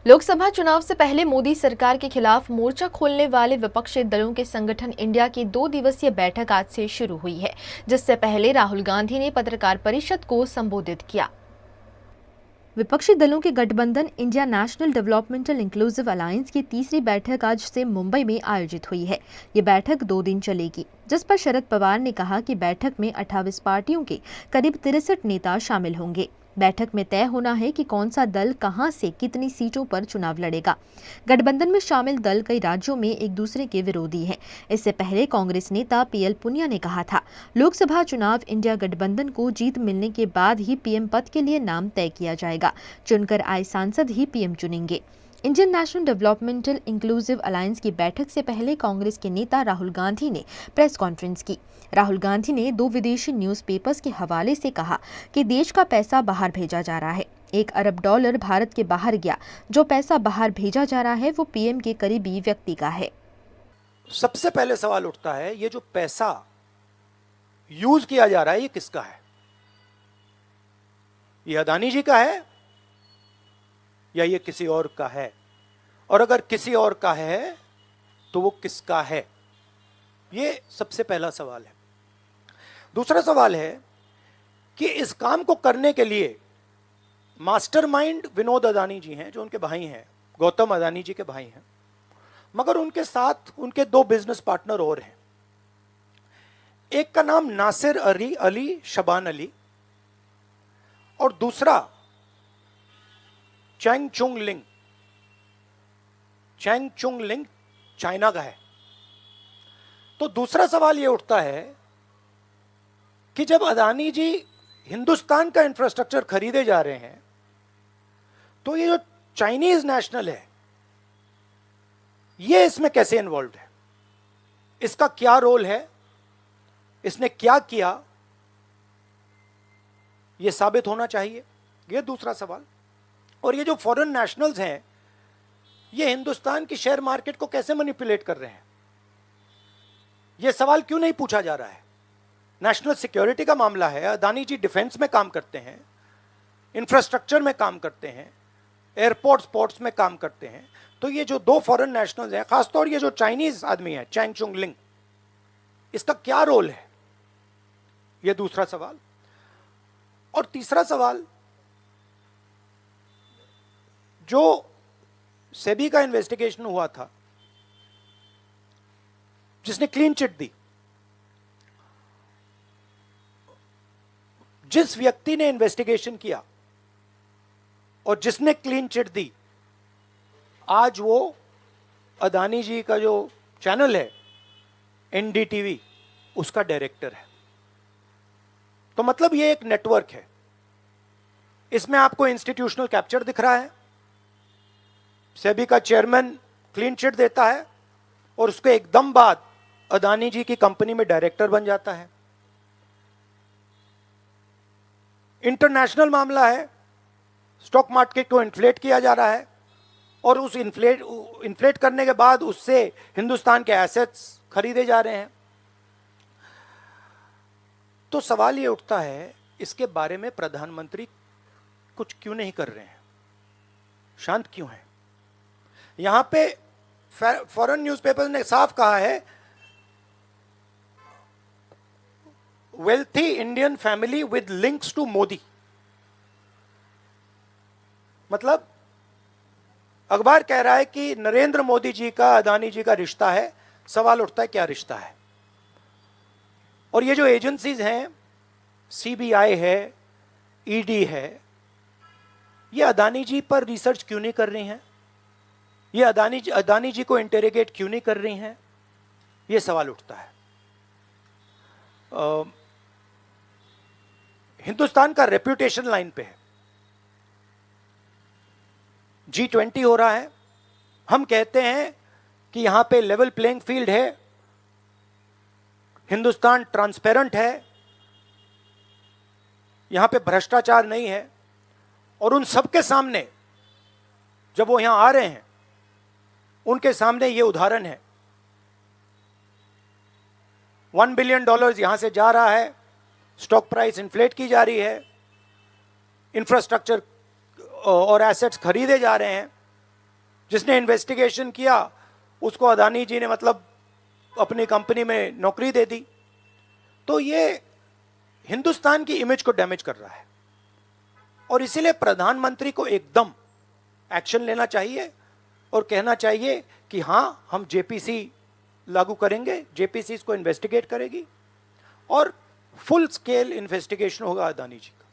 लोकसभा चुनाव से पहले मोदी सरकार के खिलाफ मोर्चा खोलने वाले विपक्षी दलों के संगठन इंडिया की 2 दिवसीय बैठक आज से शुरू हुई है, जिससे पहले राहुल गांधी ने पत्रकार परिषद को संबोधित किया। विपक्षी दलों के गठबंधन India national developmental inclusive alliance की तीसरी बैठक आज से मुंबई में आयोजित हुई है। ये बैठक 2 दिन चलेगी, जिस पर शरद पवार ने कहा कि बैठक में 28 पार्टियों के करीब 63 नेता शामिल होंगे। बैठक में तय होना है कि कौन सा दल कहां से कितनी सीटों पर चुनाव लड़ेगा। गठबंधन में शामिल दल कई राज्यों में एक दूसरे के विरोधी हैं। इससे पहले कांग्रेस नेता पीएल पुनिया ने कहा था, लोकसभा चुनाव इंडिया गठबंधन को जीत मिलने के बाद ही पीएम पद के लिए नाम तय किया जाएगा। चुनकर आए सांसद ही पीएम चुनेंगे। Indian national developmental inclusive alliance की बैठक से पहले कांग्रेस के नेता राहुल गांधी ने प्रेस कॉन्फ्रेंस की। राहुल गांधी ने 2 विदेशी न्यूज़पेपर्स के हवाले से कहा कि देश का पैसा बाहर भेजा जा रहा है। $1 अरब भारत के बाहर गया। जो पैसा बाहर भेजा जा रहा है वो पीएम के करीबी व्यक्ति का है। सबसे पहले सवाल उठता है, ये जो पैसा यूज किया जा रहा है ये किसका है? ये अदानी जी का है या ये किसी और का है? और अगर किसी और का है तो वो किसका है? ये सबसे पहला सवाल है। दूसरा सवाल है कि इस काम को करने के लिए मास्टरमाइंड विनोद अदानी जी हैं, जो उनके भाई हैं, गौतम अदानी जी के भाई हैं, मगर उनके साथ उनके 2 बिजनेस पार्टनर और हैं। एक का नाम नासिर अली शबान अली और दूसरा चैंग चुंग लिंग चाइना का है। तो दूसरा सवाल यह उठता है कि जब अदानी जी हिंदुस्तान का इंफ्रास्ट्रक्चर खरीदे जा रहे हैं तो ये जो चाइनीज नेशनल है ये इसमें कैसे इन्वॉल्व है? इसका क्या रोल है? इसने क्या किया? यह साबित होना चाहिए। यह दूसरा सवाल। और ये जो फॉरेन नेशनल्स हैं ये हिंदुस्तान की शेयर मार्केट को कैसे मैनिपुलेट कर रहे हैं? यह सवाल क्यों नहीं पूछा जा रहा है? नेशनल सिक्योरिटी का मामला है। अदानी जी डिफेंस में काम करते हैं, इंफ्रास्ट्रक्चर में काम करते हैं, एयरपोर्ट्स पोर्ट्स में काम करते हैं। तो ये जो 2 फॉरेन नेशनल्स हैं, खासतौर ये जो चाइनीज आदमी है चैंग चुंग लिंग, इसका क्या रोल है? यह दूसरा सवाल। और तीसरा सवाल, जो सेबी का इन्वेस्टिगेशन हुआ था जिसने क्लीन चिट दी, जिस व्यक्ति ने इन्वेस्टिगेशन किया और जिसने क्लीन चिट दी, आज वो अदानी जी का जो चैनल है एनडीटीवी, उसका डायरेक्टर है। तो मतलब ये एक नेटवर्क है। इसमें आपको इंस्टीट्यूशनल कैप्चर दिख रहा है। सेबी का चेयरमैन क्लीन चिट देता है और उसके एकदम बाद अदानी जी की कंपनी में डायरेक्टर बन जाता है। इंटरनेशनल मामला है। स्टॉक मार्केट को इन्फ्लेट किया जा रहा है और उस इन्फ्लेट करने के बाद उससे हिंदुस्तान के एसेट्स खरीदे जा रहे हैं। तो सवाल ये उठता है, इसके बारे में प्रधानमंत्री कुछ क्यों नहीं कर रहे हैं? शांत क्यों है? यहां पे फॉरेन न्यूज़पेपर्स ने साफ कहा है, wealthy Indian family with links to Modi. मतलब अखबार कह रहा है कि नरेंद्र मोदी जी का अदानी जी का रिश्ता है। सवाल उठता है क्या रिश्ता है? और ये जो एजेंसीज हैं, सीबीआई है, ईडी है, ये अदानी जी पर रिसर्च क्यों नहीं कर रही हैं? ये अदानी जी को इंटेरोगेट क्यों नहीं कर रही हैं? ये सवाल उठता है। हिंदुस्तान का रेप्यूटेशन लाइन पे है। G20 हो रहा है। हम कहते हैं कि यहां पे लेवल प्लेइंग फील्ड है, हिंदुस्तान ट्रांसपेरेंट है, यहां पे भ्रष्टाचार नहीं है। और उन सबके सामने जब वो यहां आ रहे हैं, उनके सामने ये उदाहरण है। $1 बिलियन यहां से जा रहा है, स्टॉक प्राइस इन्फ्लेट की जा रही है, इंफ्रास्ट्रक्चर और एसेट्स खरीदे जा रहे हैं, जिसने इन्वेस्टिगेशन किया उसको अदानी जी ने मतलब अपनी कंपनी में नौकरी दे दी। तो ये हिंदुस्तान की इमेज को डैमेज कर रहा है और इसीलिए प्रधानमंत्री को एकदम एक्शन लेना चाहिए और कहना चाहिए कि हाँ, हम जेपीसी लागू करेंगे, जेपीसी इसको इन्वेस्टिगेट करेगी और फुल स्केल इन्वेस्टिगेशन होगा अदानी जी।